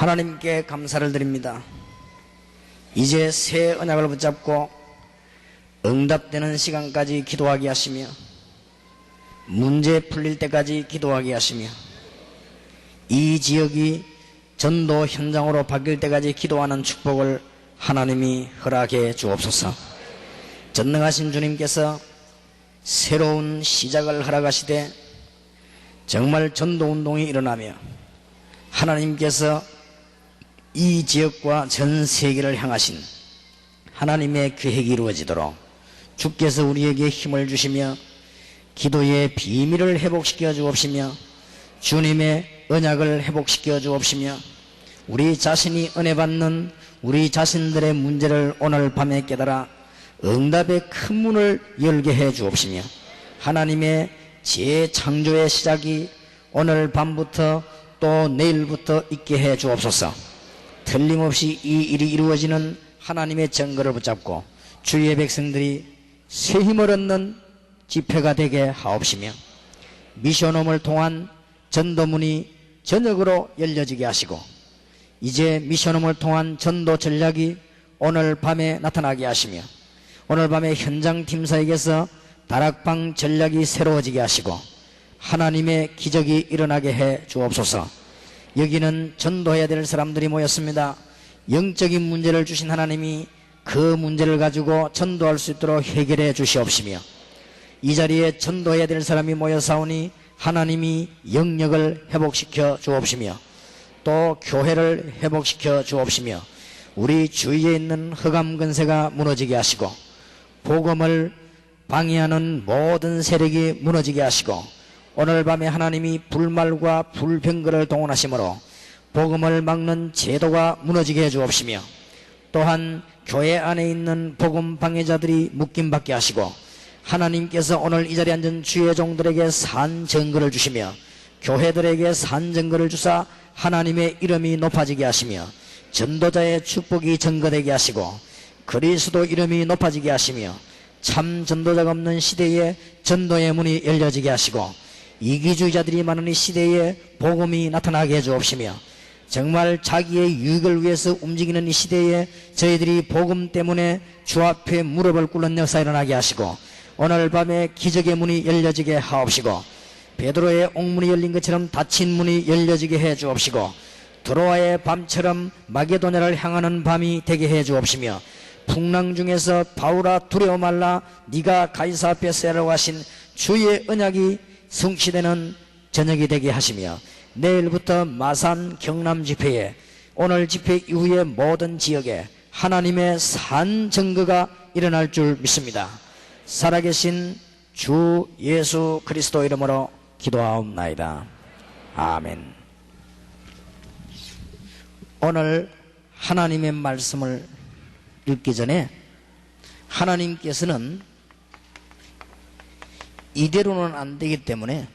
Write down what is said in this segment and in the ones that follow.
하나님께 감사를 드립니다. 이제 새 언약을 붙잡고 응답되는 시간까지 기도하게 하시며 문제 풀릴 때까지 기도하게 하시며 이 지역이 전도 현장으로 바뀔 때까지 기도하는 축복을 하나님이 허락해 주옵소서. 전능하신 주님께서 새로운 시작을 허락하시되 정말 전도운동이 일어나며 하나님께서 이 지역과 전 세계를 향하신 하나님의 계획이 이루어지도록 주께서 우리에게 힘을 주시며 기도의 비밀을 회복시켜 주옵시며 주님의 언약을 회복시켜 주옵시며 우리 자신이 은혜 받는 우리 자신들의 문제를 오늘 밤에 깨달아 응답의 큰 문을 열게 해 주옵시며 하나님의 재창조의 시작이 오늘 밤부터 또 내일부터 있게 해 주옵소서. 틀림없이 이 일이 이루어지는 하나님의 증거를 붙잡고 주의 백성들이 새 힘을 얻는 집회가 되게 하옵시며 미션홈을 통한 전도문이 저녁으로 열려지게 하시고 이제 미션홈을 통한 전도 전략이 오늘 밤에 나타나게 하시며 오늘 밤에 현장팀사에게서 다락방 전략이 새로워지게 하시고 하나님의 기적이 일어나게 해 주옵소서. 여기는 전도해야 될 사람들이 모였습니다. 영적인 문제를 주신 하나님이 그 문제를 가지고 전도할 수 있도록 해결해 주시옵시며 이 자리에 전도해야 될 사람이 모여 사오니 하나님이 영역을 회복시켜 주옵시며 또 교회를 회복시켜 주옵시며 우리 주위에 있는 흑암 근세가 무너지게 하시고 복음을 방해하는 모든 세력이 무너지게 하시고 오늘 밤에 하나님이 불말과 불병거를 동원하심으로 복음을 막는 제도가 무너지게 해 주옵시며 또한 교회 안에 있는 복음 방해자들이 묶임받게 하시고 하나님께서 오늘 이 자리에 앉은 주의 종들에게 산 증거를 주시며 교회들에게 산 증거를 주사 하나님의 이름이 높아지게 하시며 전도자의 축복이 증거되게 하시고 그리스도 이름이 높아지게 하시며 참 전도자가 없는 시대에 전도의 문이 열려지게 하시고 이기주의자들이 많은 이 시대에 복음이 나타나게 해 주옵시며 정말 자기의 유익을 위해서 움직이는 이 시대에 저희들이 복음 때문에 주 앞에 무릎을 꿇는 역사 일어나게 하시고 오늘 밤에 기적의 문이 열려지게 하옵시고 베드로의 옥문이 열린 것처럼 닫힌 문이 열려지게 해 주옵시고 드로아의 밤처럼 마게도냐를 향하는 밤이 되게 해 주옵시며 풍랑 중에서 바울아 두려워 말라 네가 가이사 앞에 서라고 하신 주의 언약이 성취되는 저녁이 되게 하시며 내일부터 마산 경남 집회에 오늘 집회 이후에 모든 지역에 하나님의 산 증거가 일어날 줄 믿습니다. 살아계신 주 예수 그리스도 이름으로 기도하옵나이다. 아멘. 오늘 하나님의 말씀을 읽기 전에 하나님께서는 이대로는 안 되기 때문에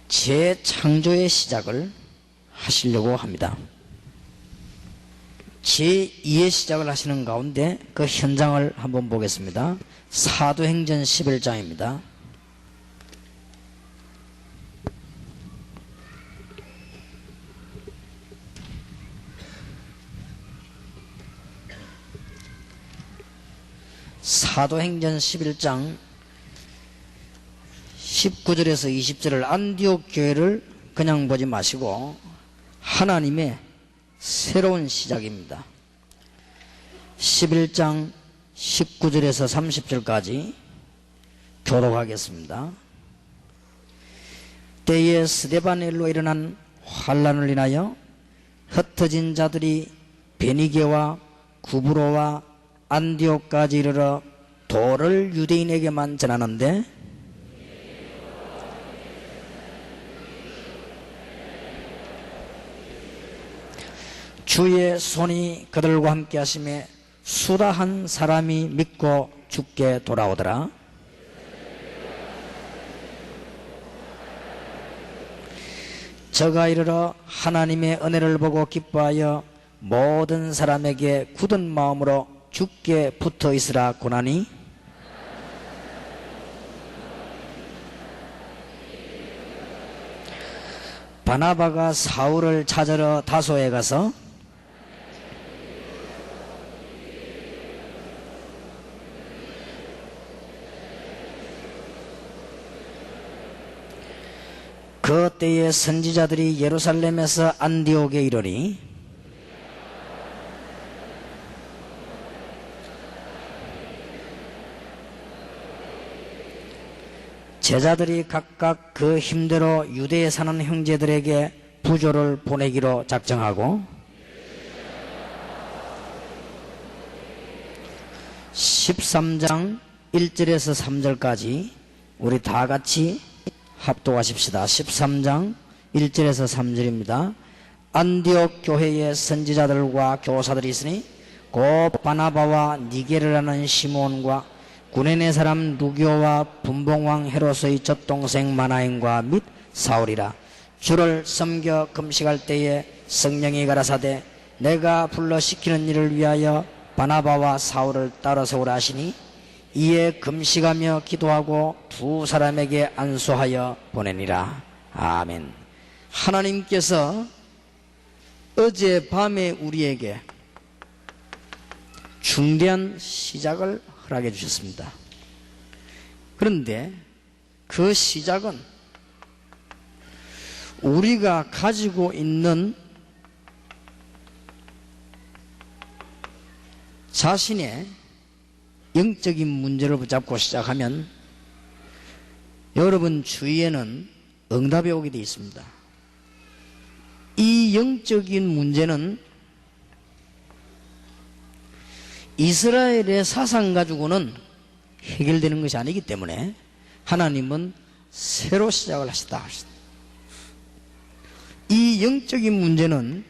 재창조의 시작을 하시려고 합니다. 제2의 시작을 하시는 가운데 그 현장을 한번 보겠습니다. 사도행전 11장입니다. 사도행전 11장 19절에서 20절을 안디옥 교회를 그냥 보지 마시고 하나님의 새로운 시작입니다. 11장 19절에서 30절까지 교독하겠습니다. 때에 스데반엘로 일어난 환란을 인하여 흩어진 자들이 베니게와 구브로와 안디옥까지 이르러 도를 유대인에게만 전하는데 주의 손이 그들과 함께 하심에 수다한 사람이 믿고 주께 돌아오더라. 저가 이르러 하나님의 은혜를 보고 기뻐하여 모든 사람에게 굳은 마음으로 주께 붙어 있으라 고나니 바나바가 사울을 찾으러 다소에 가서 그 때에 선지자들이 예루살렘에서 안디옥에 이르니 제자들이 각각 그 힘대로 유대에 사는 형제들에게 부조를 보내기로 작정하고 13장 1절에서 3절까지 우리 다 같이 합독하십시다. 13장 1절에서 3절입니다. 안디옥 교회의 선지자들과 교사들이 있으니 곧 바나바와 니게르라는 시몬과 구레네 사람 루교와 분봉왕 헤롯의 젖동생 마나임과 및 사울이라. 주를 섬겨 금식할 때에 성령이 가라사대 내가 불러 시키는 일을 위하여 바나바와 사울을 따라 세우라 하시니 이에 금식하며 기도하고 두 사람에게 안수하여 보내니라. 아멘. 하나님께서 어제 밤에 우리에게 중대한 시작을 허락해 주셨습니다. 그런데 그 시작은 우리가 가지고 있는 자신의 영적인 문제를 붙잡고 시작하면 여러분 주위에는 응답이 오게 되어 있습니다. 이 영적인 문제는 이스라엘의 사상 가지고는 해결되는 것이 아니기 때문에 하나님은 새로 시작을 하시다. 이 영적인 문제는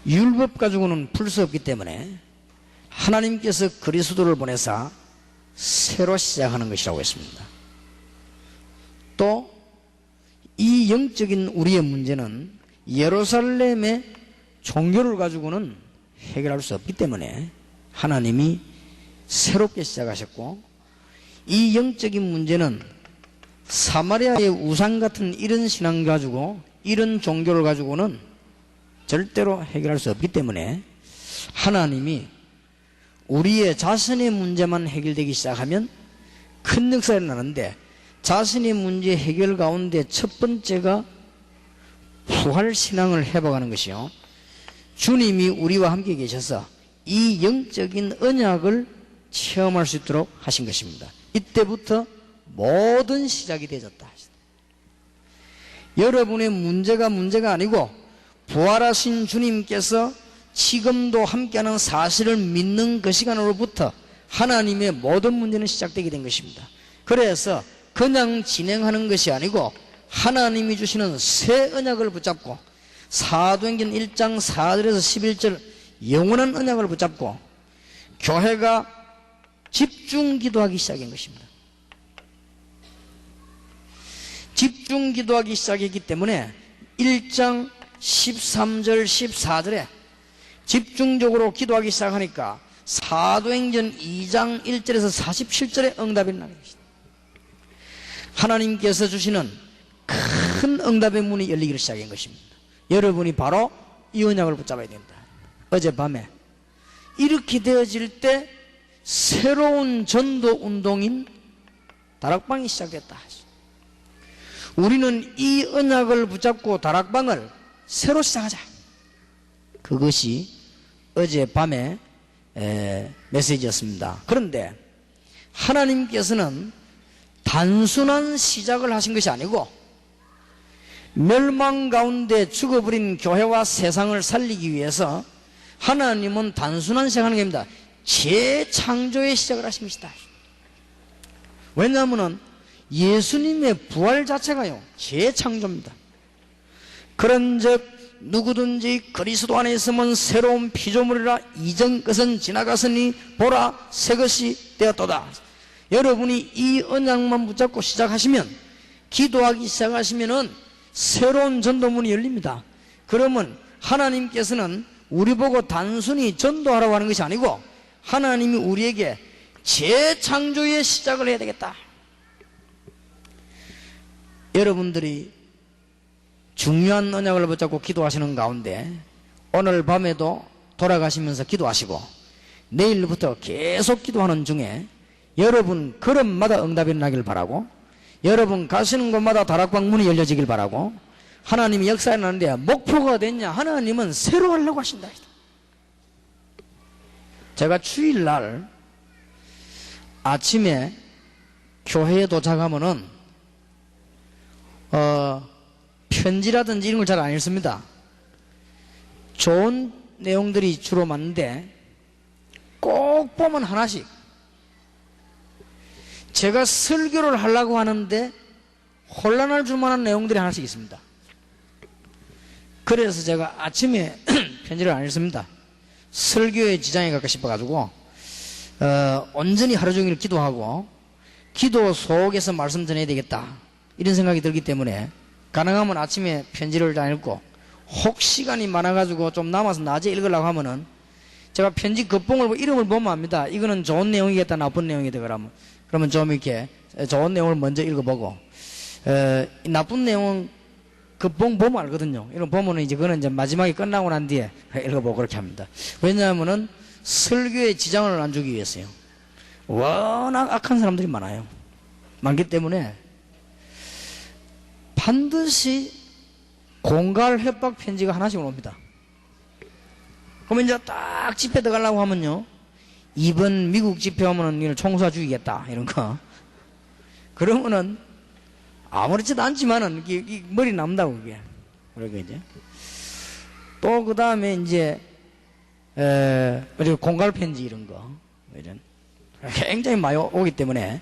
율법 가지고는 풀 수 없기 때문에 하나님께서 그리스도를 보내사 새로 시작하는 것이라고 했습니다. 또 이 영적인 우리의 문제는 예루살렘의 종교를 가지고는 해결할 수 없기 때문에 하나님이 새롭게 시작하셨고, 이 영적인 문제는 사마리아의 우상 같은 이런 신앙 가지고 이런 종교를 가지고는 절대로 해결할 수 없기 때문에 하나님이 우리의 자신의 문제만 해결되기 시작하면 큰 역사가 나는데, 자신의 문제 해결 가운데 첫 번째가 부활신앙을 회복하는 것이요, 주님이 우리와 함께 계셔서 이 영적인 언약을 체험할 수 있도록 하신 것입니다. 이때부터 모든 시작이 되어졌다. 여러분의 문제가 아니고 부활하신 주님께서 지금도 함께하는 사실을 믿는 그 시간으로부터 하나님의 모든 문제는 시작되게 된 것입니다. 그래서 그냥 진행하는 것이 아니고 하나님이 주시는 새 언약을 붙잡고 사도행전 1장 4절에서 11절 영원한 언약을 붙잡고 교회가 집중 기도하기 시작한 것입니다. 집중 기도하기 시작했기 때문에 1장 13절 14절에 집중적으로 기도하기 시작하니까 사도행전 2장 1절에서 47절에 응답이 나는 것입니다. 하나님께서 주시는 큰 응답의 문이 열리기를 시작한 것입니다. 여러분이 바로 이 언약을 붙잡아야 된다. 어젯밤에 이렇게 되어질 때 새로운 전도 운동인 다락방이 시작됐다. 우리는 이 언약을 붙잡고 다락방을 새로 시작하자. 그것이 어젯밤의 메시지였습니다. 그런데 하나님께서는 단순한 시작을 하신 것이 아니고 멸망 가운데 죽어버린 교회와 세상을 살리기 위해서 하나님은 단순한 시작하는 게 아닙니다. 재창조의 시작을 하신 것이다. 왜냐하면 예수님의 부활 자체가요 재창조입니다. 그런즉 누구든지 그리스도 안에 있으면 새로운 피조물이라 이전 것은 지나갔으니 보라 새 것이 되었도다. 여러분이 이 언약만 붙잡고 시작하시면, 기도하기 시작하시면은 새로운 전도문이 열립니다. 그러면 하나님께서는 우리 보고 단순히 전도하라고 하는 것이 아니고 하나님이 우리에게 재창조의 시작을 해야 되겠다. 여러분들이 중요한 언약을 붙잡고 기도하시는 가운데 오늘 밤에도 돌아가시면서 기도하시고 내일부터 계속 기도하는 중에 여러분 걸음마다 응답이 나길 바라고, 여러분 가시는 곳마다 다락방 문이 열려지길 바라고, 하나님이 역사하는데 목표가 됐냐? 하나님은 새로 하려고 하신다. 제가 주일날 아침에 교회에 도착하면은 편지라든지 이런 걸 잘 안 읽습니다. 좋은 내용들이 주로 많은데 꼭 보면 하나씩 제가 설교를 하려고 하는데 혼란할 줄만한 내용들이 하나씩 있습니다. 그래서 제가 아침에 편지를 안 읽습니다. 설교에 지장이 갈까 싶어가지고 온전히 하루 종일 기도하고 기도 속에서 말씀 전해야 되겠다 이런 생각이 들기 때문에 가능하면 아침에 편지를 다 읽고, 혹 시간이 많아가지고 좀 남아서 낮에 읽으려고 하면은 제가 편지 겉봉을 이름을 보면 압니다. 이거는 좋은 내용이겠다 나쁜 내용이다 그러면 좀 이렇게 좋은 내용을 먼저 읽어보고, 나쁜 내용은 겉봉 보면 알거든요. 이런 보면은 이제 그거는 이제 마지막에 끝나고 난 뒤에 읽어보고 그렇게 합니다. 왜냐하면은 설교에 지장을 안 주기 위해서요. 워낙 악한 사람들이 많기 때문에 반드시 공갈 협박 편지가 하나씩 옵니다. 그러면 이제 딱 집회 들어가려고 하면요, 이번 미국 집회 오면은 이걸 총수가 죽이겠다 이런 거, 그러면은 아무렇지도 않지만은 이 머리 남다고 그게. 그러게 이제 또 그 다음에 이제 그리고 공갈 편지 이런 거 이런 굉장히 많이 오기 때문에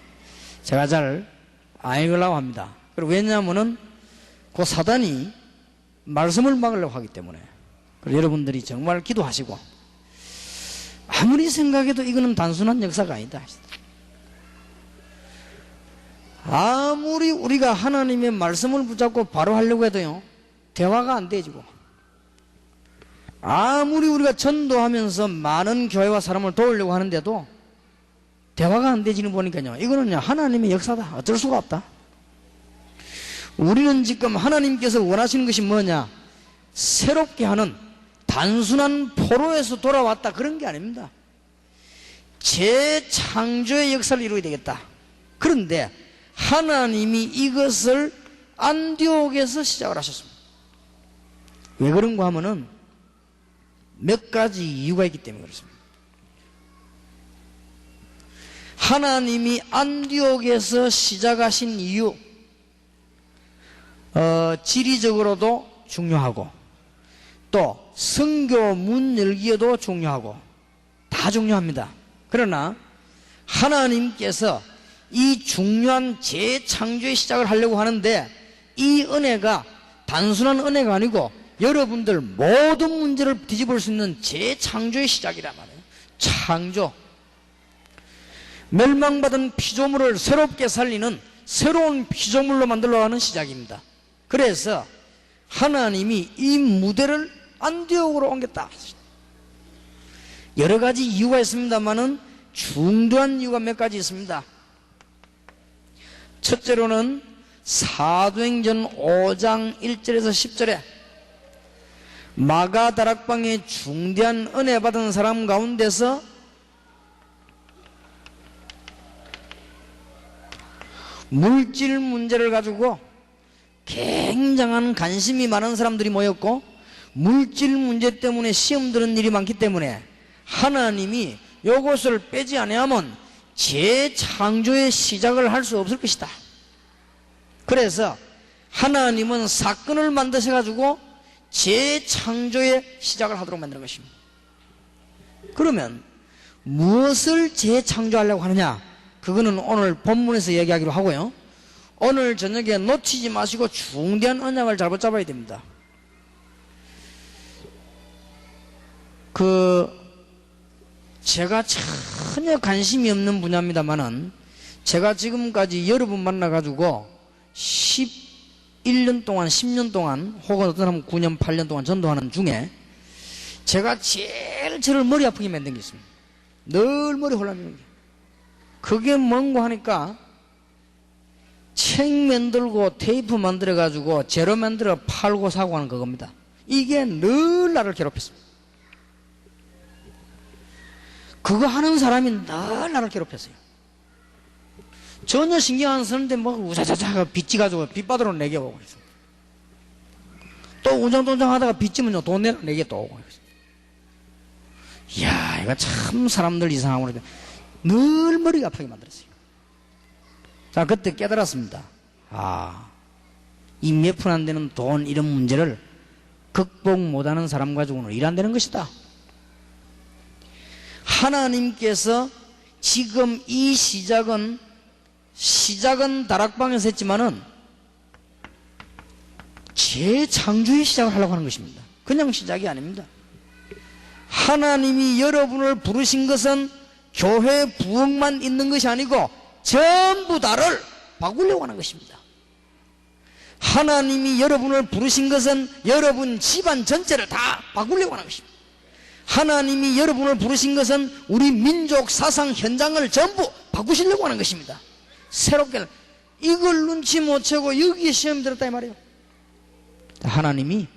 제가 잘 안 읽으려고 합니다. 그리고 왜냐하면은 그 사단이 말씀을 막으려고 하기 때문에. 그리고 여러분들이 정말 기도하시고, 아무리 생각해도 이거는 단순한 역사가 아니다. 아무리 우리가 하나님의 말씀을 붙잡고 바로 하려고 해도요, 대화가 안 되지고, 아무리 우리가 전도하면서 많은 교회와 사람을 도우려고 하는데도 대화가 안 되지는 보니까요, 이거는 하나님의 역사다. 어쩔 수가 없다. 우리는 지금 하나님께서 원하시는 것이 뭐냐? 새롭게 하는 단순한 포로에서 돌아왔다 그런 게 아닙니다. 재창조의 역사를 이루어야 되겠다. 그런데 하나님이 이것을 안디옥에서 시작을 하셨습니다. 왜 그런가 하면은 몇 가지 이유가 있기 때문에 그렇습니다. 하나님이 안디옥에서 시작하신 이유, 지리적으로도 중요하고 또 선교 문 열기에도 중요하고 다 중요합니다. 그러나 하나님께서 이 중요한 재창조의 시작을 하려고 하는데, 이 은혜가 단순한 은혜가 아니고 여러분들 모든 문제를 뒤집을 수 있는 재창조의 시작이란 말이에요. 창조, 멸망받은 피조물을 새롭게 살리는 새로운 피조물로 만들어 가는 시작입니다. 그래서 하나님이 이 무대를 안디옥으로 옮겼다. 여러 가지 이유가 있습니다만은 중요한 이유가 몇 가지 있습니다. 첫째로는 사도행전 5장 1절에서 10절에 마가 다락방에 중대한 은혜 받은 사람 가운데서 물질 문제를 가지고 굉장한 관심이 많은 사람들이 모였고, 물질 문제 때문에 시험 드는 일이 많기 때문에 하나님이 이것을 빼지 아니하면 재창조의 시작을 할 수 없을 것이다. 그래서 하나님은 사건을 만드셔가지고 재창조의 시작을 하도록 만드는 것입니다. 그러면 무엇을 재창조하려고 하느냐? 그거는 오늘 본문에서 얘기하기로 하고요, 오늘 저녁에 놓치지 마시고 중대한 언약을 잘 붙잡아야 됩니다. 제가 전혀 관심이 없는 분야입니다만은 제가 지금까지 여러분 만나가지고 11년 동안 10년 동안 혹은 어떤 사람은 9년 8년 동안 전도하는 중에 제가 제일 저를 머리 아프게 만든 게 있습니다. 늘 머리 혼란하는 게. 그게 뭔고 하니까 책 만들고 테이프 만들어 가지고 재료 만들어 팔고 사고 하는 그겁니다. 이게 늘 나를 괴롭혔습니다. 그거 하는 사람이 늘 나를 괴롭혔어요. 전혀 신경 안 쓰는데 뭐 우자자자 빚지 가지고 빚받으러 내게 오고 있어요. 또 운전동장 하다가 빚지면요 돈 내라 내게 또 오고 있어요. 이야, 이거 참 사람들 이상하고 그러는데 늘 머리가 아프게 만들었어요. 자, 그때 깨달았습니다. 아, 이 몇 푼 안 되는 돈 이런 문제를 극복 못하는 사람 가지고는 일 안 되는 것이다. 하나님께서 지금 이 시작은 다락방에서 했지만은 재창조의 시작을 하려고 하는 것입니다. 그냥 시작이 아닙니다. 하나님이 여러분을 부르신 것은 교회 부흥만 있는 것이 아니고 전부 다를 바꾸려고 하는 것입니다. 하나님이 여러분을 부르신 것은 여러분 집안 전체를 다 바꾸려고 하는 것입니다. 하나님이 여러분을 부르신 것은 우리 민족 사상 현장을 전부 바꾸시려고 하는 것입니다. 새롭게 이걸 눈치 못 채고 여기에 시험 들었다 이 말이에요. 하나님이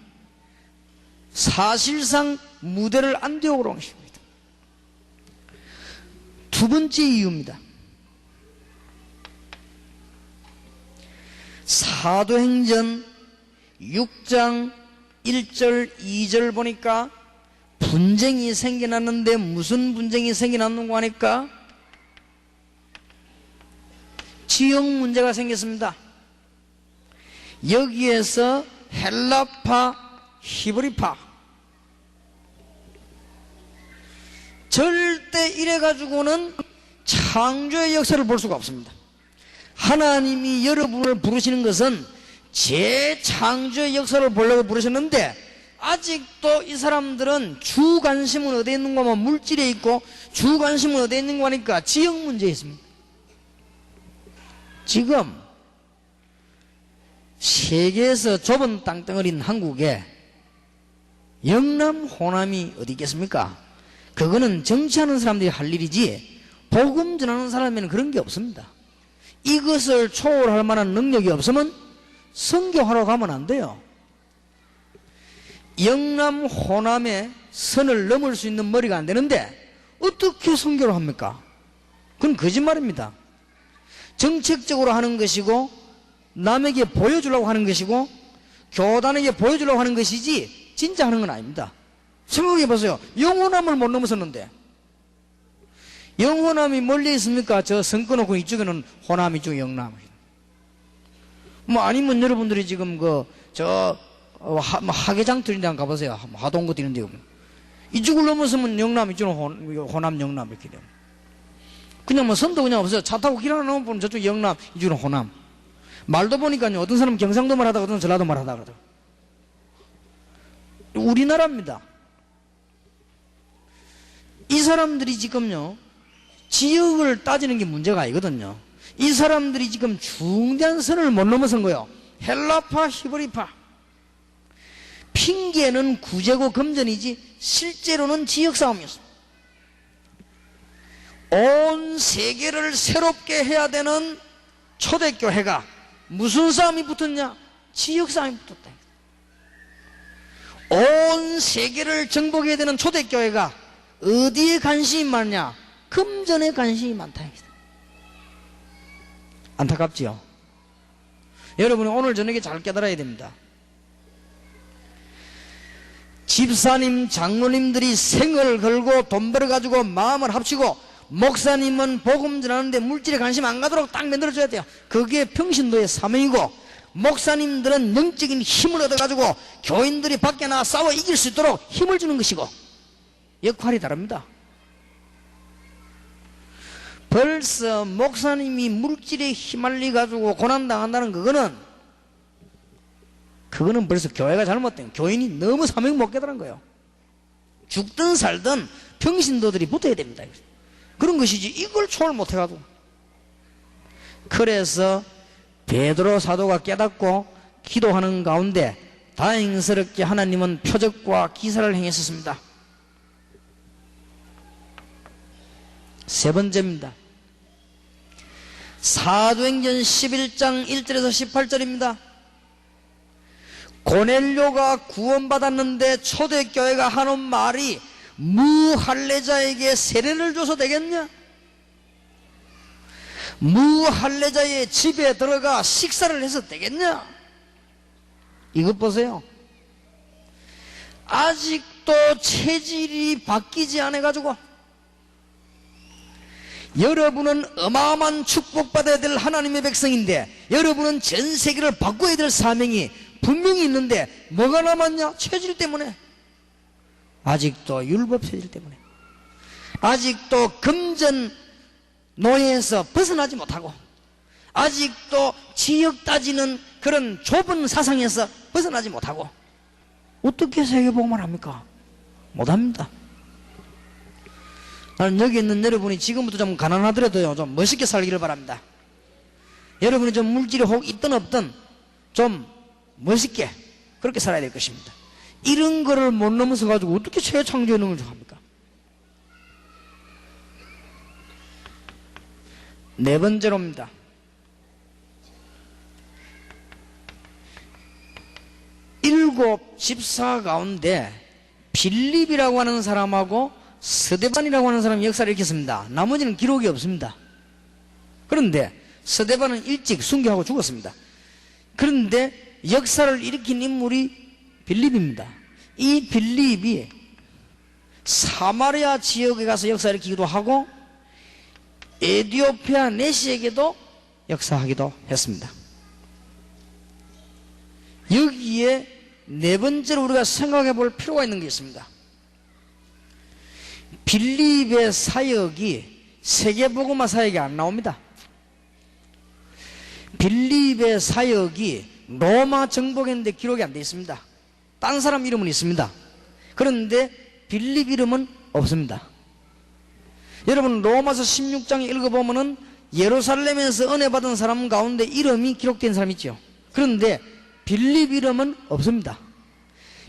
사실상 무대를 안 되고 그런 것입니다. 두 번째 이유입니다. 사도행전 6장 1절 2절 보니까 분쟁이 생겨났는데 무슨 분쟁이 생겨났는고 하니까 지역 문제가 생겼습니다. 여기에서 헬라파, 히브리파 절대 이래가지고는 창조의 역사를 볼 수가 없습니다. 하나님이 여러분을 부르시는 것은 재창조의 역사를 보려고 부르셨는데 아직도 이 사람들은 주 관심은 어디에 있는가 하면 물질에 있고 주 관심은 어디에 있는가 하니까 지역 문제에 있습니다. 지금 세계에서 좁은 땅덩어리인 한국에 영남, 호남이 어디 있겠습니까? 그거는 정치하는 사람들이 할 일이지 복음 전하는 사람에는 그런 게 없습니다. 이것을 초월할 만한 능력이 없으면 선교하러 가면 안 돼요. 영남, 호남의 선을 넘을 수 있는 머리가 안 되는데 어떻게 선교를 합니까? 그건 거짓말입니다. 정책적으로 하는 것이고 남에게 보여주려고 하는 것이고 교단에게 보여주려고 하는 것이지 진짜 하는 건 아닙니다. 생각해 보세요. 영호남을 못 넘어섰는데 영호남이 멀리 있습니까? 저 선 끊어놓고 이쪽에는 호남, 이쪽에 영남. 뭐 아니면 여러분들이 지금 하계장터리랑 가보세요. 하동구 이런 데 이쪽을 넘어서면 영남, 이쪽은 호남, 영남 이렇게 돼요. 그냥 뭐 선도 그냥 없어요. 차 타고 길 하나 넘어보면 저쪽 영남, 이쪽은 호남. 말도 보니까요. 어떤 사람은 경상도 말 하다가 어떤 사람은 전라도 말 하다가 그러더라고요. 우리나라입니다. 이 사람들이 지금요. 지역을 따지는 게 문제가 아니거든요. 이 사람들이 지금 중대한 선을 못 넘어선 거예요. 헬라파, 히브리파. 핑계는 구제고 금전이지 실제로는 지역싸움이었습니다. 온 세계를 새롭게 해야 되는 초대교회가 무슨 싸움이 붙었냐? 지역싸움이 붙었다. 온 세계를 정복해야 되는 초대교회가 어디에 관심이 많냐? 금전에 관심이 많다. 안타깝지요? 여러분이 오늘 저녁에 잘 깨달아야 됩니다. 집사님, 장로님들이 생을 걸고 돈 벌어가지고 마음을 합치고 목사님은 복음 전하는데 물질에 관심 안 가도록 딱 만들어줘야 돼요. 그게 평신도의 사명이고 목사님들은 영적인 힘을 얻어가지고 교인들이 밖에 나와 싸워 이길 수 있도록 힘을 주는 것이고 역할이 다릅니다. 벌써 목사님이 물질에 휘말려가지고 고난당한다는 그거는 벌써 교회가 잘못된 교인이 너무 사명 못 깨달은 거예요. 죽든 살든 평신도들이 붙어야 됩니다. 그런 것이지 이걸 초월 못해가지고. 그래서 베드로 사도가 깨닫고 기도하는 가운데 다행스럽게 하나님은 표적과 기사를 행했었습니다. 세 번째입니다. 사도행전 11장 1절에서 18절입니다. 고넬료가 구원받았는데 초대교회가 하는 말이 무할례자에게 세례를 줘서 되겠냐? 무할례자의 집에 들어가 식사를 해서 되겠냐? 이것 보세요. 아직도 체질이 바뀌지 않아가지고 여러분은 어마어마한 축복받아야 될 하나님의 백성인데 여러분은 전 세계를 바꿔야 될 사명이 분명히 있는데 뭐가 남았냐? 체질 때문에. 아직도 율법 체질 때문에. 아직도 금전 노예에서 벗어나지 못하고 아직도 지역 따지는 그런 좁은 사상에서 벗어나지 못하고 어떻게 세계복음을 합니까? 못합니다. 나는 여기 있는 여러분이 지금부터 좀 가난하더라도요 좀 멋있게 살기를 바랍니다. 여러분이 좀 물질이 혹 있든 없든 좀 멋있게 그렇게 살아야 될 것입니다. 이런 거를 못 넘어서 가지고 어떻게 최창조의 능력을 합니까? 네 번째로입니다. 일곱 집사 가운데 빌립이라고 하는 사람하고 스데반이라고 하는 사람이 역사를 일으켰습니다. 나머지는 기록이 없습니다. 그런데 스데반은 일찍 순교하고 죽었습니다. 그런데 역사를 일으킨 인물이 빌립입니다. 이 빌립이 사마리아 지역에 가서 역사를 일으키기도 하고 에티오피아 내시에게도 역사하기도 했습니다. 여기에 네 번째로 우리가 생각해 볼 필요가 있는 게 있습니다. 빌립의 사역이 세계복음화 사역이 안 나옵니다. 빌립의 사역이 로마 정복했는데 기록이 안 되어 있습니다. 딴 사람 이름은 있습니다. 그런데 빌립 이름은 없습니다. 여러분 로마서 16장에 읽어보면은 예루살렘에서 은혜 받은 사람 가운데 이름이 기록된 사람이 있죠. 그런데 빌립 이름은 없습니다.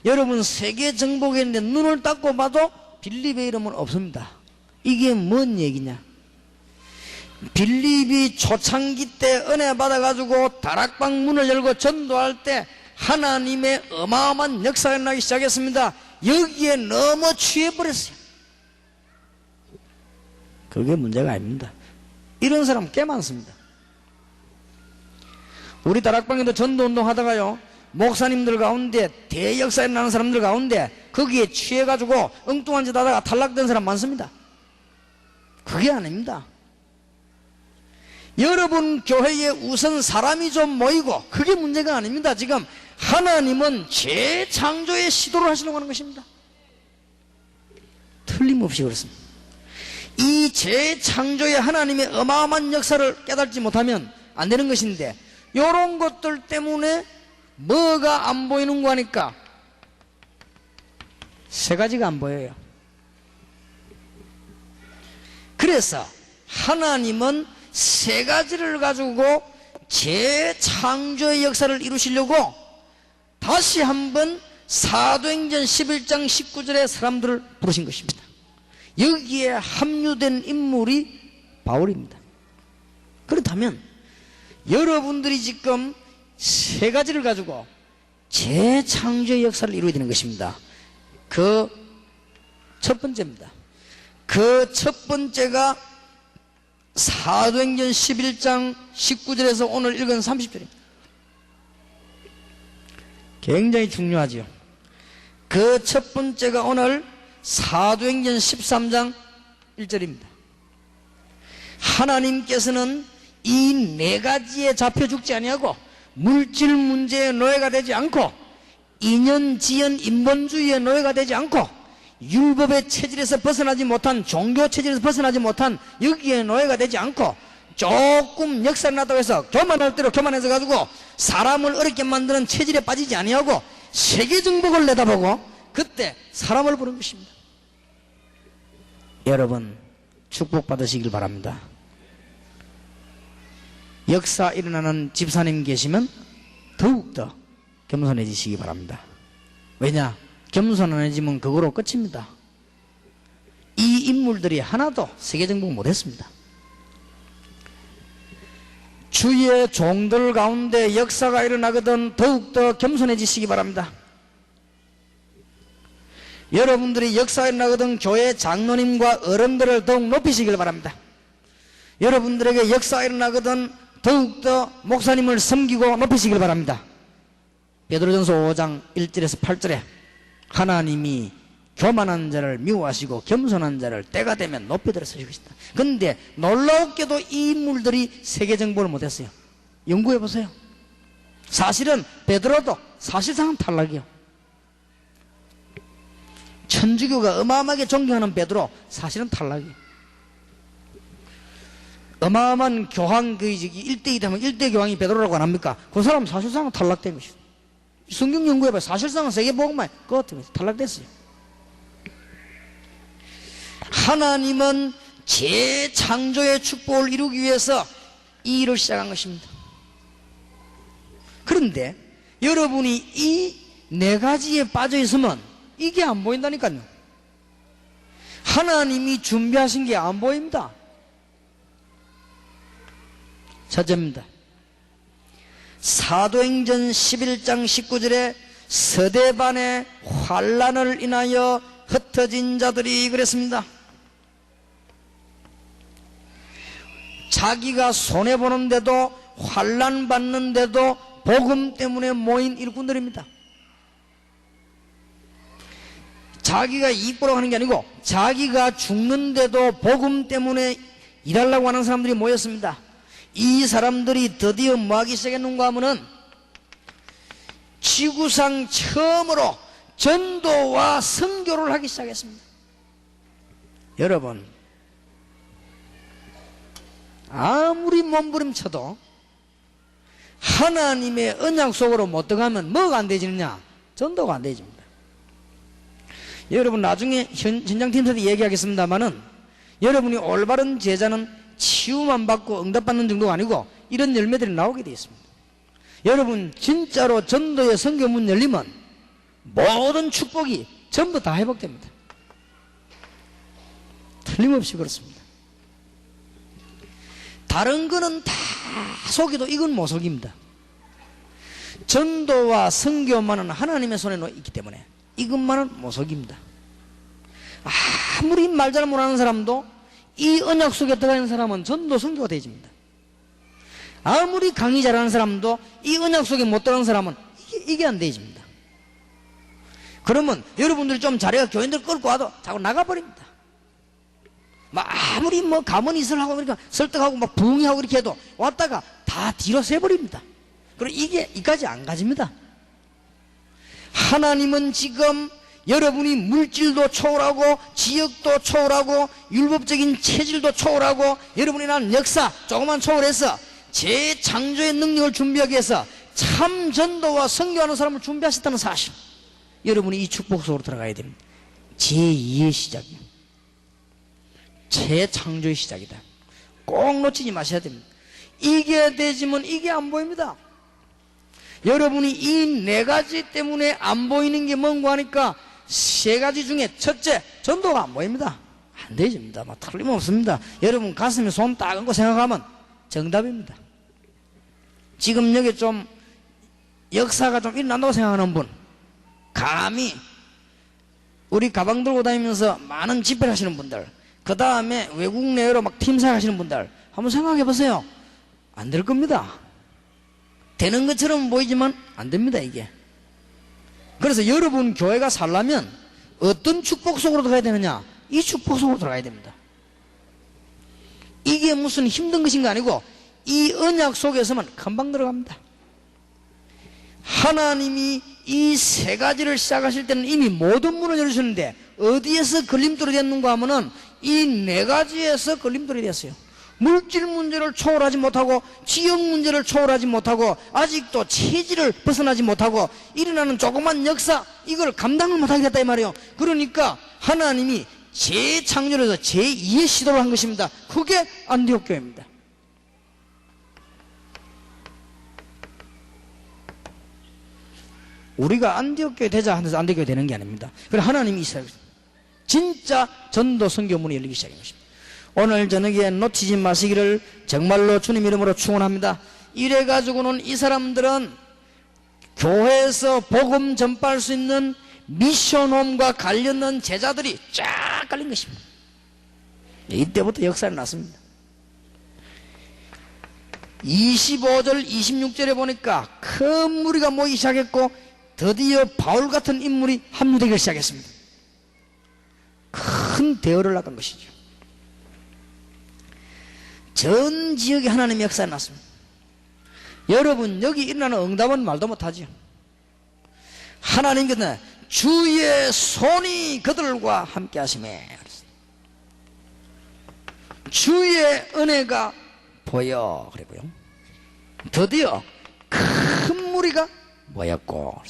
여러분 세계 정복했는데 눈을 닫고 봐도 빌립의 이름은 없습니다. 이게 뭔 얘기냐? 빌립이 초창기 때 은혜 받아가지고 다락방 문을 열고 전도할 때 하나님의 어마어마한 역사가 일어나기 시작했습니다. 여기에 너무 취해버렸어요. 그게 문제가 아닙니다. 이런 사람 꽤 많습니다. 우리 다락방에도 전도운동 하다가요 목사님들 가운데 대역사 일어나는 사람들 가운데 거기에 취해가지고 엉뚱한 짓 하다가 탈락된 사람 많습니다. 그게 아닙니다. 여러분 교회에 우선 사람이 좀 모이고 그게 문제가 아닙니다. 지금 하나님은 재창조의 시도를 하시려고 하는 것입니다. 틀림없이 그렇습니다. 이 재창조의 하나님의 어마어마한 역사를 깨닫지 못하면 안 되는 것인데 이런 것들 때문에 뭐가 안 보이는 거 하니까 세 가지가 안 보여요. 그래서 하나님은 세 가지를 가지고 재창조의 역사를 이루시려고 다시 한번 사도행전 11장 19절에 사람들을 부르신 것입니다. 여기에 합류된 인물이 바울입니다. 그렇다면 여러분들이 지금 세 가지를 가지고 재창조의 역사를 이루어야 되는 것입니다. 그 첫 번째입니다. 그 첫 번째가 사도행전 11장 19절에서 오늘 읽은 30절입니다. 굉장히 중요하지요. 그 첫 번째가 오늘 사도행전 13장 1절입니다. 하나님께서는 이 네 가지에 잡혀 죽지 아니하고 물질 문제의 노예가 되지 않고 인연, 지연, 인본주의의 노예가 되지 않고 율법의 체질에서 벗어나지 못한 종교 체질에서 벗어나지 못한 여기에 노예가 되지 않고 조금 역사를 났다고 해서 교만할 대로 교만해서 가지고 사람을 어렵게 만드는 체질에 빠지지 아니하고 세계 정복을 내다보고 그때 사람을 부른 것입니다. 여러분 축복받으시길 바랍니다. 역사 일어나는 집사님 계시면 더욱더 겸손해지시기 바랍니다. 왜냐? 겸손해지면 그거로 끝입니다. 이 인물들이 하나도 세계 정복 못했습니다. 주의 종들 가운데 역사가 일어나거든 더욱더 겸손해지시기 바랍니다. 여러분들이 역사가 일어나거든 교회 장로님과 어른들을 더욱 높이시길 바랍니다. 여러분들에게 역사가 일어나거든 더욱더 목사님을 섬기고 높이시길 바랍니다. 베드로전서 5장 1절에서 8절에 하나님이 교만한 자를 미워하시고 겸손한 자를 때가 되면 높이 들어 서실 것이다. 그런데 놀랍게도 이 인물들이 세계 정복을 못했어요. 연구해 보세요. 사실은 베드로도 사실상은 탈락이요. 천주교가 어마어마하게 존경하는 베드로 사실은 탈락이에요. 어마어마한 교황 그 일대이 되면 일대 교황이 베드로라고 안 합니까? 그 사람 사실상은 탈락된 것이죠. 성경 연구해봐요. 사실상은 세계복음만 그것도 탈락됐어요. 하나님은 재창조의 축복을 이루기 위해서 이 일을 시작한 것입니다. 그런데 여러분이 이 네 가지에 빠져 있으면 이게 안 보인다니까요. 하나님이 준비하신 게 안 보입니다. 첫째입니다. 사도행전 11장 19절에 서대반의 환난을 인하여 흩어진 자들이 그랬습니다. 자기가 손해보는데도 환난 받는데도 복음 때문에 모인 일꾼들입니다. 자기가 이익 보러 가는 게 아니고 자기가 죽는데도 복음 때문에 일하려고 하는 사람들이 모였습니다. 이 사람들이 드디어 뭐 하기 시작했는가 하면은 지구상 처음으로 전도와 선교를 하기 시작했습니다. 여러분, 아무리 몸부림쳐도 하나님의 언약 속으로 못 들어가면 뭐가 안 되지느냐? 전도가 안 되집니다. 여러분, 나중에 현장팀에서 얘기하겠습니다만은 여러분이 올바른 제자는 치유만 받고 응답받는 정도가 아니고 이런 열매들이 나오게 되어 있습니다. 여러분, 진짜로 전도의 선교문 열리면 모든 축복이 전부 다 회복됩니다. 틀림없이 그렇습니다. 다른 거는 다 속이도 이건 못 속입니다. 전도와 선교만은 하나님의 손에 있기 때문에 이것만은 못 속입니다. 아무리 말 잘 못하는 사람도 이 언약 속에 들어가 있는 사람은 전도 선교가 되집니다. 아무리 강의 잘하는 사람도 이 언약 속에 못 들어가는 사람은 이게 안 되집니다. 그러면 여러분들이 좀 잘해가 교인들 끌고 와도 자꾸 나가버립니다. 아무리 가만히 있으려고 그러니까 설득하고 부응하고 이렇게 해도 왔다가 다 뒤로 새버립니다. 그리고 이게 이까지 안 가집니다. 하나님은 지금 여러분이 물질도 초월하고 지역도 초월하고 율법적인 체질도 초월하고 여러분이 난 역사 조금만 초월해서 재창조의 능력을 준비하기 위해서 참 전도와 선교하는 사람을 준비하셨다는 사실, 여러분이 이 축복 속으로 들어가야 됩니다. 제2의 시작이에요. 재창조의 시작이다. 꼭 놓치지 마셔야 됩니다. 이게 되지면 이게 안 보입니다. 여러분이 이 네 가지 때문에 안 보이는 게 뭔가 하니까 세 가지 중에 첫째, 전도가 안 보입니다. 안 되집니다. 틀림없습니다. 여러분 가슴에 손 딱 얹고 생각하면 정답입니다. 지금 여기 좀 역사가 좀 일어난다고 생각하는 분, 감히 우리 가방 들고 다니면서 많은 집회를 하시는 분들, 그 다음에 외국 내외로 팀사를 하시는 분들 한번 생각해 보세요. 안 될 겁니다. 되는 것처럼 보이지만 안 됩니다, 이게. 그래서 여러분 교회가 살려면 어떤 축복 속으로 들어가야 되느냐? 이 축복 속으로 들어가야 됩니다. 이게 무슨 힘든 것인가 아니고 이 언약 속에서만 금방 들어갑니다. 하나님이 이 세 가지를 시작하실 때는 이미 모든 문을 열으셨는데 어디에서 걸림돌이 됐는가 하면은 이 네 가지에서 걸림돌이 됐어요. 물질 문제를 초월하지 못하고 지역 문제를 초월하지 못하고 아직도 체질을 벗어나지 못하고 일어나는 조그만 역사, 이걸 감당을 못하게 됐다 이 말이에요. 그러니까 하나님이 재창조를 해서 제2의 시도를 한 것입니다. 그게 안디옥 교회입니다. 우리가 안디옥 교회 되자 해서 안디옥 교회 되는 게 아닙니다. 그래 하나님이 있어요. 진짜 전도 선교문이 열리기 시작한 것입니다. 오늘 저녁에 놓치지 마시기를 정말로 주님 이름으로 축원합니다. 이래가지고는 이 사람들은 교회에서 복음 전파할 수 있는 미션홈과 관련된 제자들이 쫙 깔린 것입니다. 이때부터 역사가 났습니다. 25절 26절에 보니까 큰 무리가 모이기 시작했고 드디어 바울 같은 인물이 합류되기 시작했습니다. 큰 대열을 나간 것이죠. 전 지역에 하나님의 역사가 났습니다. 여러분 여기 일어나는 응답은 말도 못하죠. 하나님께서 주의 손이 그들과 함께 하시매 주의 은혜가 보여 그랬고요. 드디어 큰 무리가 모였고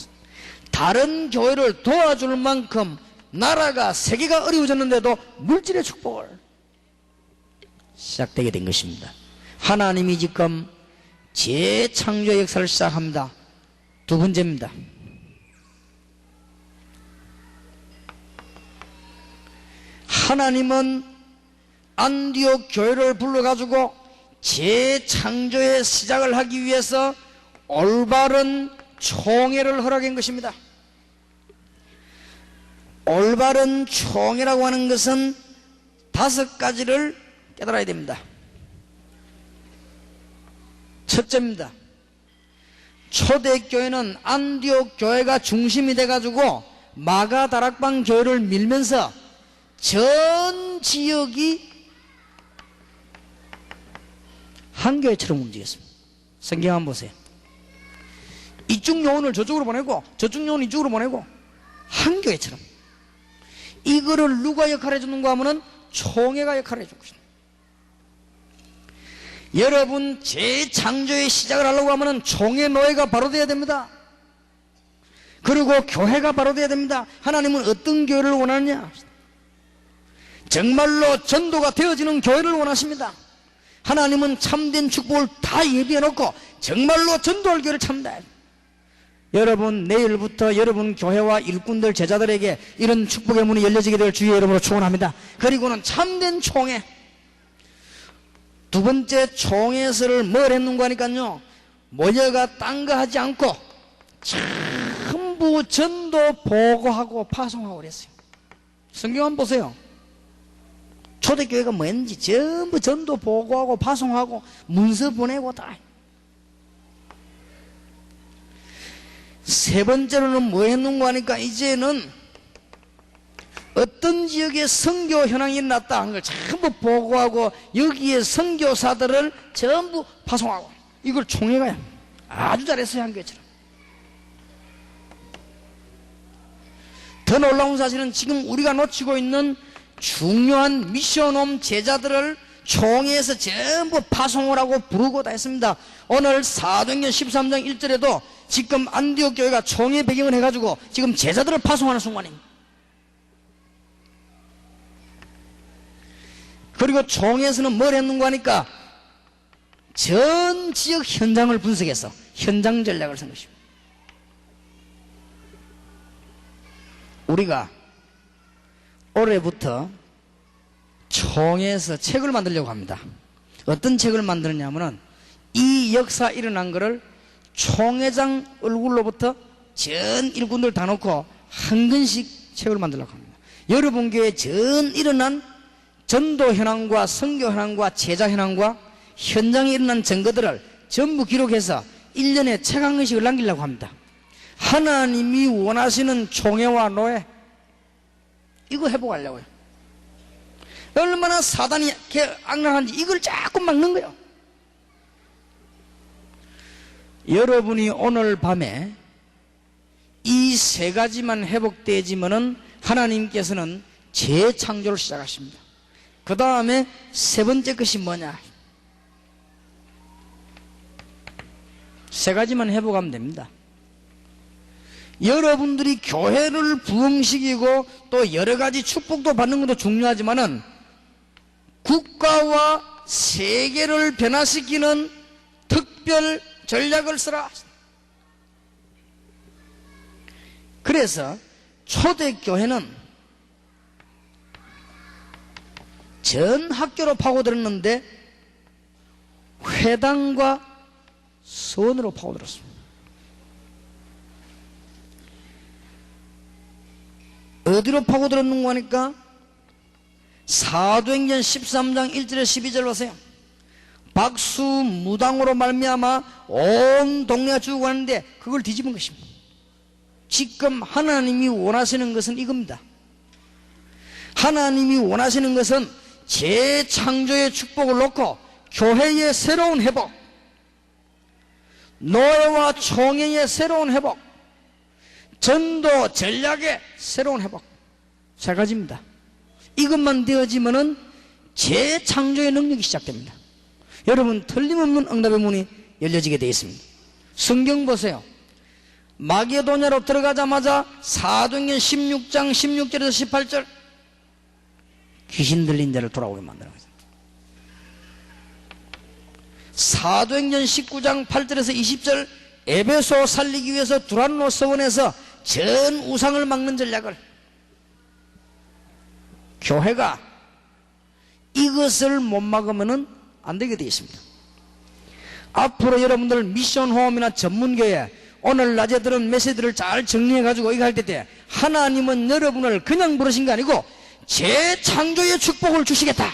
다른 교회를 도와줄 만큼 나라가 세계가 어려워졌는데도 물질의 축복을 시작되게 된 것입니다. 하나님이 지금 재창조 역사를 시작합니다. 두 번째입니다. 하나님은 안디옥 교회를 불러가지고 재창조의 시작을 하기 위해서 올바른 총회를 허락한 것입니다. 올바른 총회라고 하는 것은 5가지를 깨달아야 됩니다. 첫째입니다. 초대교회는 안디옥 교회가 중심이 돼가지고 마가다락방 교회를 밀면서 전 지역이 한 교회처럼 움직였습니다. 성경 한번 보세요. 이쪽 요원을 저쪽으로 보내고 저쪽 요원 이쪽으로 보내고 한 교회처럼. 이거를 누가 역할을 해주는가 하면은 총회가 역할을 해줄 것입니다. 여러분 재창조의 시작을 하려고 하면은 총회 노예가 바로 돼야 됩니다. 그리고 교회가 바로 돼야 됩니다. 하나님은 어떤 교회를 원하느냐? 정말로 전도가 되어지는 교회를 원하십니다. 하나님은 참된 축복을 다 예비해 놓고 정말로 전도할 교회를 찾는다. 여러분 내일부터 여러분 교회와 일꾼들 제자들에게 이런 축복의 문이 열려지게 될 주의 이름으로 축원합니다. 그리고는 참된 총회. 두 번째 총회에서를 뭘 했는가 하니까요, 모여가 딴 거 하지 않고 전부 전도 보고하고 파송하고 그랬어요. 성경 한번 보세요. 초대교회가 뭐 했는지 전부 전도 보고하고 파송하고 문서 보내고 다. 세 번째로는 뭐 했는가 하니까 이제는 어떤 지역에 선교 현황이 일어났다 하는 걸 전부 보고하고 여기에 선교사들을 전부 파송하고 이걸 총회가 아주 잘했어요. 한교처럼. 더 놀라운 사실은 지금 우리가 놓치고 있는 중요한 미션홈 제자들을 총회에서 전부 파송을 하고 부르고 다 했습니다. 오늘 사도행전 13장 1절에도 지금 안디옥 교회가 총회 배경을 해가지고 지금 제자들을 파송하는 순간입니다. 그리고 총회에서는 뭘 했는가 하니까 전 지역 현장을 분석해서 현장 전략을 쓴 것입니다. 우리가 올해부터 총회에서 책을 만들려고 합니다. 어떤 책을 만드느냐면은 이 역사 일어난 거를 총회장 얼굴로부터 전 일꾼들 다 놓고 한 권씩 책을 만들려고 합니다. 여러분 교회에 전 일어난 전도 현황과 선교 현황과 제자 현황과 현장에 일어난 증거들을 전부 기록해서 1년에 책 한 권씩을 남기려고 합니다. 하나님이 원하시는 총회와 노예 이거 회복하려고요. 얼마나 사단이 악랄한지 이걸 자꾸 막는 거예요. 여러분이 오늘 밤에 이 세 가지만 회복되지면은 하나님께서는 재창조를 시작하십니다. 그 다음에 세 번째 것이 뭐냐? 세 가지만 회복하면 됩니다. 여러분들이 교회를 부흥시키고 또 여러 가지 축복도 받는 것도 중요하지만은 국가와 세계를 변화시키는 특별 전략을 쓰라. 그래서 초대교회는 전 학교로 파고들었는데 회당과 선으로 파고들었습니다. 어디로 파고들었는가 하니까 사도행전 13장 1절에 12절 보세요. 박수무당으로 말미암아 온 동네가 죽고 가는데 그걸 뒤집은 것입니다. 지금 하나님이 원하시는 것은 이겁니다. 하나님이 원하시는 것은 재창조의 축복을 놓고 교회의 새로운 회복, 노예와 총회의 새로운 회복, 전도 전략의 새로운 회복, 세 가지입니다. 이것만 되어지면은 재창조의 능력이 시작됩니다. 여러분, 틀림없는 응답의 문이 열려지게 되어 있습니다. 성경 보세요. 마게도냐로 들어가자마자 사도행전 16장 16절에서 18절 귀신 들린 자를 돌아오게 만드는 거죠. 사도행전 19장 8절에서 20절 에베소 살리기 위해서 두란노 서원에서 전 우상을 막는 전략을, 교회가 이것을 못 막으면 안 되게 되어 있습니다. 앞으로 여러분들 미션 호흡이나 전문교회 오늘 낮에 들은 메시지들을 잘 정리해 가지고 이거 할 때 하나님은 여러분을 그냥 부르신 게 아니고 재창조의 축복을 주시겠다.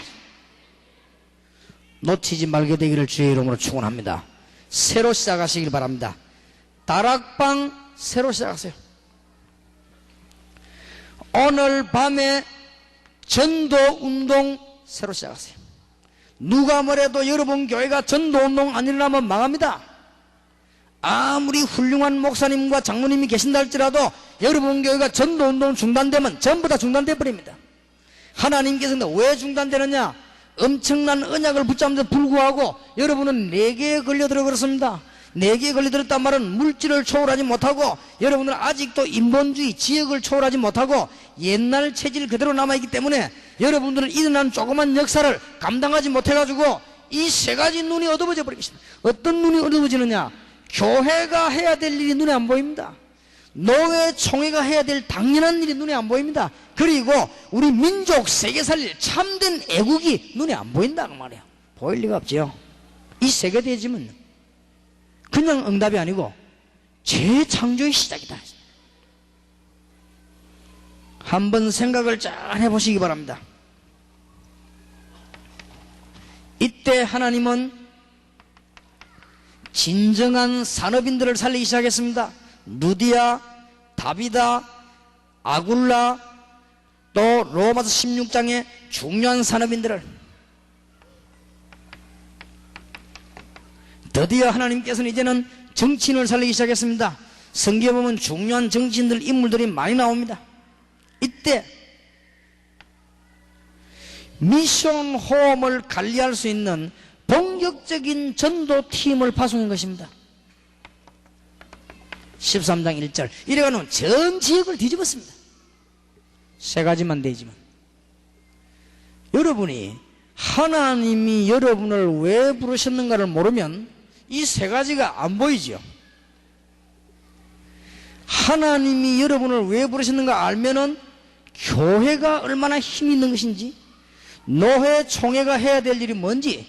놓치지 말게 되기를 주의 이름으로 축원합니다. 새로 시작하시길 바랍니다. 다락방 새로 시작하세요. 오늘 밤에 전도운동 새로 시작하세요. 누가 뭐래도 여러분 교회가 전도운동 안 일어나면 망합니다. 아무리 훌륭한 목사님과 장로님이 계신다 할지라도 여러분 교회가 전도운동 중단되면 전부 다 중단돼 버립니다. 하나님께서는 왜 중단되느냐? 엄청난 언약을 붙잡는데 불구하고 여러분은 4개에 걸려들어 그렇습니다. 4개에 걸려들었단 말은 물질을 초월하지 못하고 여러분은 아직도 인본주의 지역을 초월하지 못하고 옛날 체질 그대로 남아있기 때문에 여러분들은 일어난 조그만 역사를 감당하지 못해가지고 이 3가지 눈이 어두워져 버리겠습니다. 어떤 눈이 어두워지느냐? 교회가 해야 될 일이 눈에 안 보입니다. 노예 총회가 해야 될 당연한 일이 눈에 안 보입니다. 그리고 우리 민족 세계 살릴 참된 애국이 눈에 안 보인다 그 말이에요. 보일 리가 없지요. 이 3개 되지면 그냥 응답이 아니고 재창조의 시작이다. 한번 생각을 잘 해보시기 바랍니다. 이때 하나님은 진정한 산업인들을 살리기 시작했습니다. 누디아, 다비다, 아굴라, 또 로마서 16장의 중요한 산업인들을 드디어 하나님께서는 이제는 정치인을 살리기 시작했습니다. 성경에 보면 중요한 정치인들, 인물들이 많이 나옵니다. 이때 미션 홈을 관리할 수 있는 본격적인 전도팀을 파송한 것입니다. 13장 1절 이래가는 전 지역을 뒤집었습니다. 3가지만 되지만 여러분이 하나님이 여러분을 왜 부르셨는가를 모르면 이 3가지가 안 보이죠. 하나님이 여러분을 왜 부르셨는가 알면은 교회가 얼마나 힘이 있는 것인지, 노회 총회가 해야 될 일이 뭔지,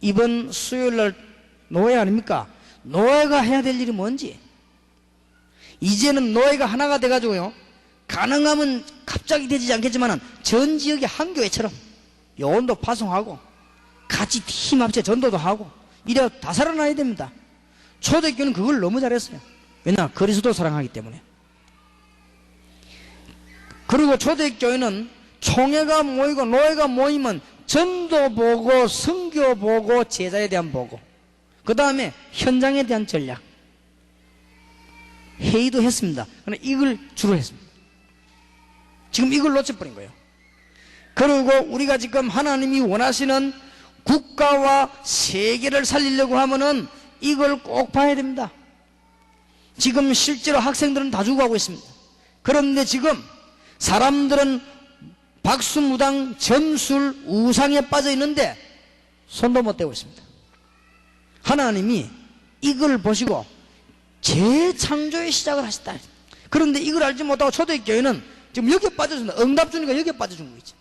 이번 수요일날 노회 아닙니까? 노회가 해야 될 일이 뭔지, 이제는 노예가 하나가 돼가지고요, 가능하면 갑자기 되지 않겠지만 전 지역의 한 교회처럼 요원도 파송하고 같이 팀 합체 전도도 하고 이래 다 살아나야 됩니다. 초대교회는 그걸 너무 잘했어요. 왜냐? 그리스도 사랑하기 때문에. 그리고 초대교회는 총회가 모이고 노예가 모이면 전도 보고 선교 보고 제자에 대한 보고, 그 다음에 현장에 대한 전략, 회의도 했습니다. 그러나 이걸 주로 했습니다. 지금 이걸 놓쳐버린 거예요. 그리고 우리가 지금 하나님이 원하시는 국가와 세계를 살리려고 하면은 이걸 꼭 봐야 됩니다. 지금 실제로 학생들은 다 죽어가고 있습니다. 그런데 지금 사람들은 박수무당, 점술, 우상에 빠져 있는데 손도 못 대고 있습니다. 하나님이 이걸 보시고 재창조의 시작을 하셨다. 그런데 이걸 알지 못하고 초대교회는 지금 여기에 빠져있습니다. 응답 주니까 여기에 빠져준 거 있죠.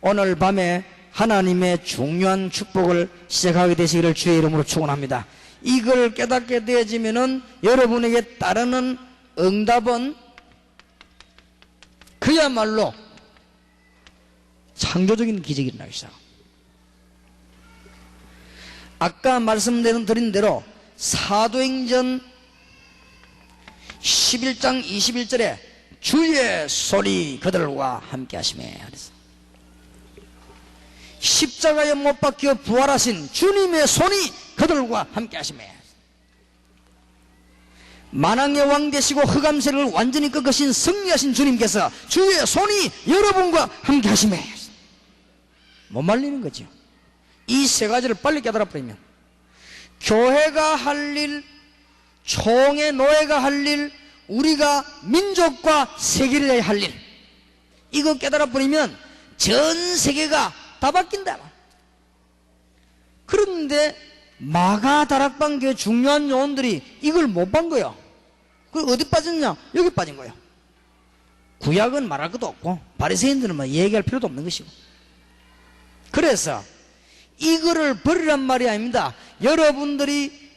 오늘 밤에 하나님의 중요한 축복을 시작하게 되시기를 주의 이름으로 축원합니다. 이걸 깨닫게 되어지면은 여러분에게 따르는 응답은 그야말로 창조적인 기적이 일어나기 시작. 아까 말씀드린 대로 사도행전 11장 21절에 주의 손이 그들과 함께 하시매 그랬어. 십자가에 못 박혀 부활하신 주님의 손이 그들과 함께 하시매. 만왕의 왕 되시고 흑암세를 완전히 꺾으신 승리하신 주님께서 주의 손이 여러분과 함께 하시매. 못 말리는 거죠. 이 세 가지를 빨리 깨달아 버리면 교회가 할 일, 총회 노예가 할 일, 우리가 민족과 세계를 할 일, 이거 깨달아 버리면 전 세계가 다 바뀐다. 그런데 마가다락방교의 중요한 요원들이 이걸 못 본 거예요. 그 어디 빠졌냐? 여기 빠진 거예요. 구약은 말할 것도 없고 바리새인들은 뭐 얘기할 필요도 없는 것이고. 그래서 이거를 버리란 말이 아닙니다. 여러분들이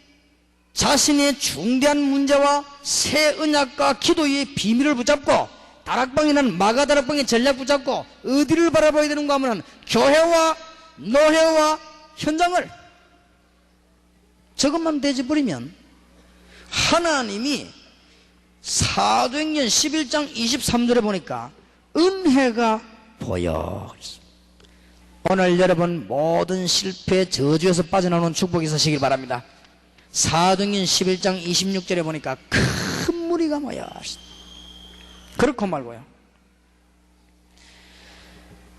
자신의 중대한 문제와 새 언약과 기도의 비밀을 붙잡고 다락방이라는 마가다락방의 전략 붙잡고 어디를 바라봐야 되는가 하면 교회와 노회와 현장을, 저것만 되지버리면 하나님이 사도행전 11장 23절에 보니까 은혜가 보여. 오늘 여러분 모든 실패 저주에서 빠져나오는 축복이 있으시길 바랍니다. 사도행전 11장 26절에 보니까 큰 무리가 모여. 그렇고 말고요.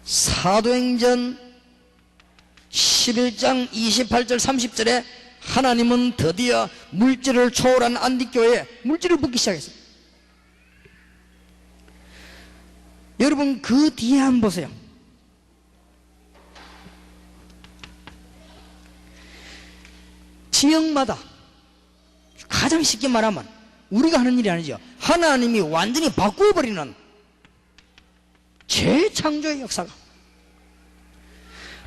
사도행전 11장 28절 30절에 하나님은 드디어 물질을 초월한 안디교회에 물질을 붓기 시작했어요. 여러분 그 뒤에 한번 보세요. 지역마다 가장 쉽게 말하면 우리가 하는 일이 아니죠. 하나님이 완전히 바꾸어버리는 재창조의 역사가,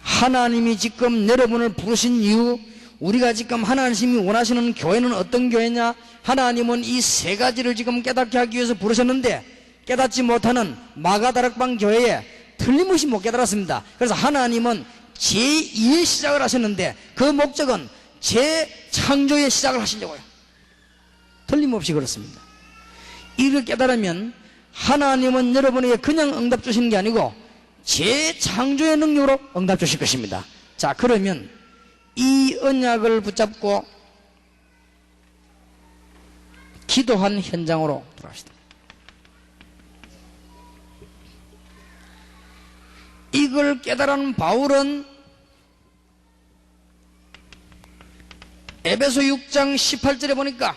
하나님이 지금 여러분을 부르신 이유, 우리가 지금 하나님이 원하시는 교회는 어떤 교회냐, 하나님은 이 세 가지를 지금 깨닫게 하기 위해서 부르셨는데 깨닫지 못하는 마가다락방 교회에 틀림없이 못 깨달았습니다. 그래서 하나님은 제2의 시작을 하셨는데 그 목적은 재창조의 시작을 하시려고요. 틀림없이 그렇습니다. 이걸 깨달으면 하나님은 여러분에게 그냥 응답 주시는 게 아니고 재창조의 능력으로 응답 주실 것입니다. 자, 그러면 이 언약을 붙잡고 기도한 현장으로 돌아갑시다. 이걸 깨달은 바울은 에베소 6장 18절에 보니까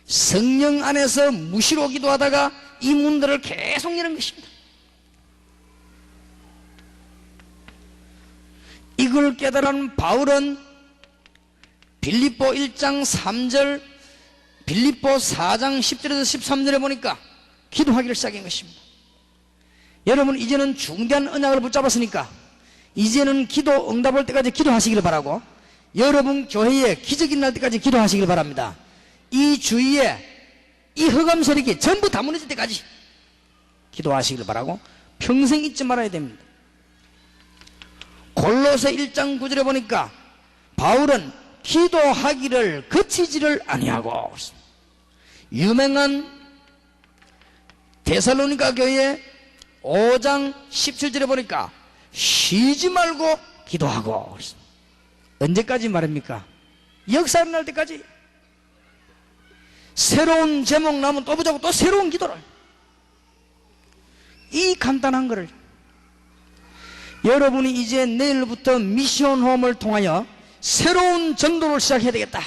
성령 안에서 무시로 기도하다가 이 문들을 계속 여는 것입니다. 이걸 깨달은 바울은 빌립보 1장 3절, 빌립보 4장 10절에서 13절에 보니까 기도하기를 시작한 것입니다. 여러분 이제는 중대한 언약을 붙잡았으니까 이제는 기도 응답할 때까지 기도하시기를 바라고, 여러분 교회에 기적이 날 때까지 기도하시길 바랍니다. 이 주위에 이 흑암 세력이 전부 다 무너질 때까지 기도하시길 바라고 평생 잊지 말아야 됩니다. 골로새 1장 9절에 보니까 바울은 기도하기를 그치지를 아니하고, 유명한 데살로니가 교회 5장 17절에 보니까 쉬지 말고 기도하고. 언제까지 말입니까? 역사 일어날 때까지. 새로운 제목 나오면 또 붙잡고 또 새로운 기도를, 이 간단한 거를 여러분이 이제 내일부터 미션 홈을 통하여 새로운 전도를 시작해야 되겠다.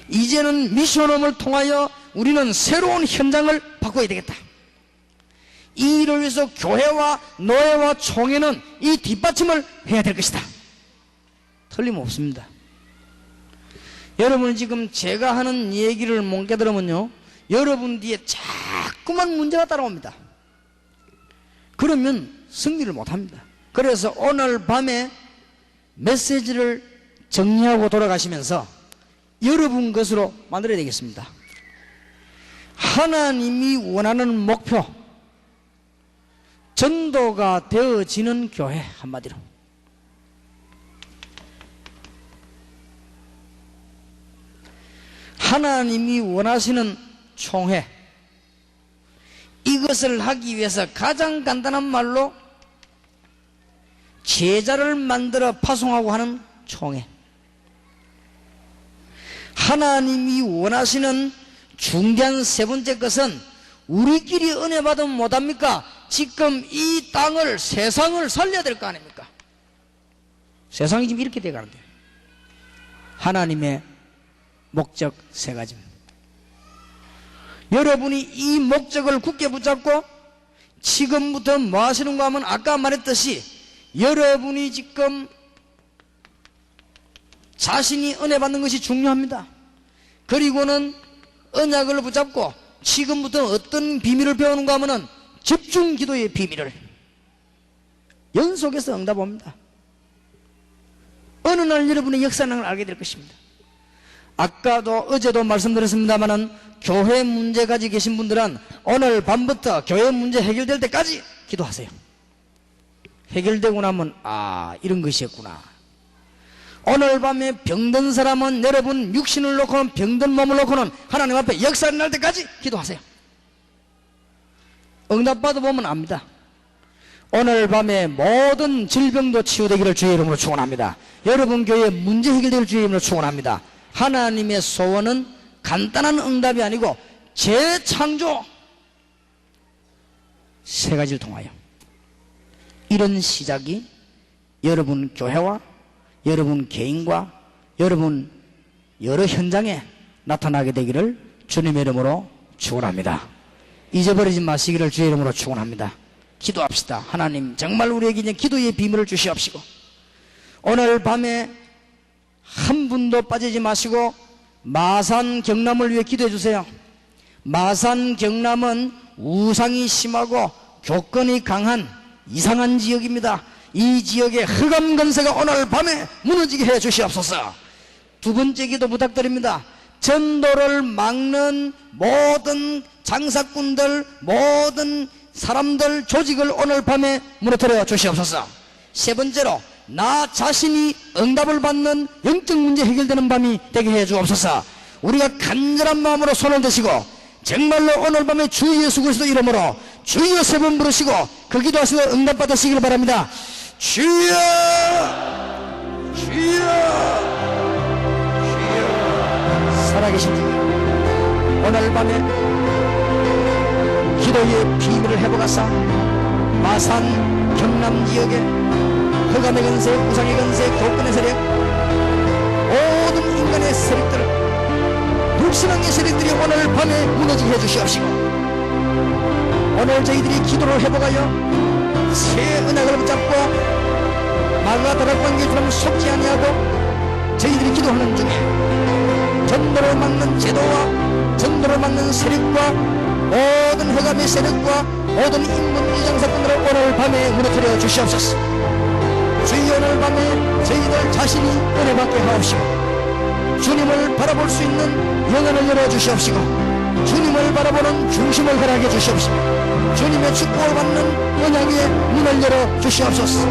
이제는 미션 홈을 통하여 우리는 새로운 현장을 바꿔야 되겠다. 이 일을 위해서 교회와 노예와 총회는 이 뒷받침을 해야 될 것이다. 틀림없습니다. 여러분 지금 제가 하는 얘기를 못 깨달으면요, 여러분 뒤에 자꾸만 문제가 따라옵니다. 그러면 승리를 못합니다. 그래서 오늘 밤에 메시지를 정리하고 돌아가시면서 여러분 것으로 만들어야 되겠습니다. 하나님이 원하는 목표, 전도가 되어지는 교회, 한마디로. 하나님이 원하시는 총회, 이것을 하기 위해서 가장 간단한 말로 제자를 만들어 파송하고 하는 총회. 하나님이 원하시는 중대한 세 번째 것은 우리끼리 은혜 받으면 못합니까? 지금 이 땅을, 세상을 살려야 될 거 아닙니까? 세상이 지금 이렇게 돼가는데 하나님의 목적 세 가지입니다. 여러분이 이 목적을 굳게 붙잡고 지금부터 뭐 하시는가 하면 아까 말했듯이 여러분이 지금 자신이 은혜 받는 것이 중요합니다. 그리고는 언약을 붙잡고 지금부터 어떤 비밀을 배우는가 하면은 집중 기도의 비밀을 연속해서 응답합니다. 어느 날 여러분의 역사능을 알게 될 것입니다. 아까도 어제도 말씀드렸습니다마는 교회 문제 가지고 계신 분들은 오늘 밤부터 교회 문제 해결될 때까지 기도하세요. 해결되고 나면 이런 것이었구나. 오늘 밤에 병든 사람은 여러분 육신을 놓고는 병든 몸을 놓고는 하나님 앞에 역사를 날 때까지 기도하세요. 응답받아 보면 압니다. 오늘 밤에 모든 질병도 치유되기를 주의 이름으로 축원합니다. 여러분 교회 문제 해결되기를 주의 이름으로 축원합니다. 하나님의 소원은 간단한 응답이 아니고 재창조, 세 가지를 통하여 이런 시작이 여러분 교회와 여러분 개인과 여러분 여러 현장에 나타나게 되기를 주님의 이름으로 축원합니다. 잊어버리지 마시기를 주의 이름으로 축원합니다. 기도합시다. 하나님 정말 우리에게 이제 기도의 비밀을 주시옵시고 오늘 밤에 한 분도 빠지지 마시고 마산 경남을 위해 기도해 주세요. 마산 경남은 우상이 심하고 교권이 강한 이상한 지역입니다. 이 지역의 흑암 권세가 오늘 밤에 무너지게 해 주시옵소서. 두 번째 기도 부탁드립니다. 전도를 막는 모든 장사꾼들, 모든 사람들, 조직을 오늘 밤에 무너뜨려 주시옵소서. 세 번째로 나 자신이 응답을 받는 영적 문제 해결되는 밤이 되게 해 주옵소서. 우리가 간절한 마음으로 손을 드시고 정말로 오늘 밤에 주 예수 그리스도 이름으로 주여 세 번 부르시고 그 기도하시고 응답 받으시길 바랍니다. 주여, 주여, 주여. 살아계신 주 오늘 밤에 기도의 비밀을 회복하사 마산 경남 지역에 흑암의 권세, 우상의 권세, 교권의 세력, 모든 인간의 세력들, 불신앙의 세력들이 오늘 밤에 무너지게 해주시옵시고 오늘 저희들이 기도를 회복하여 새 언약을 붙잡고 마가 다락방에 주님 속지 아니하고 저희들이 기도하는 중에 전도를 막는 제도와 전도를 막는 세력과 모든 흑암의 세력과 모든 인문 이장사건들을 오늘 밤에 무너뜨려 주시옵소서. 주의 오늘 밤에 저희들 자신이 은혜 받게 하옵시고 주님을 바라볼 수 있는 영안을 열어주시옵시고 주님을 바라보는 중심을 허락해 주시옵시고 주님의 축복을 받는 언약의 문을 열어주시옵소서.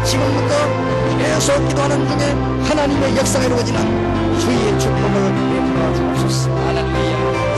지금부터 계속 기도하는 중에 하나님의 역사가 이루어지는 주의 축복을 베풀어 주옵소서. 할렐루야.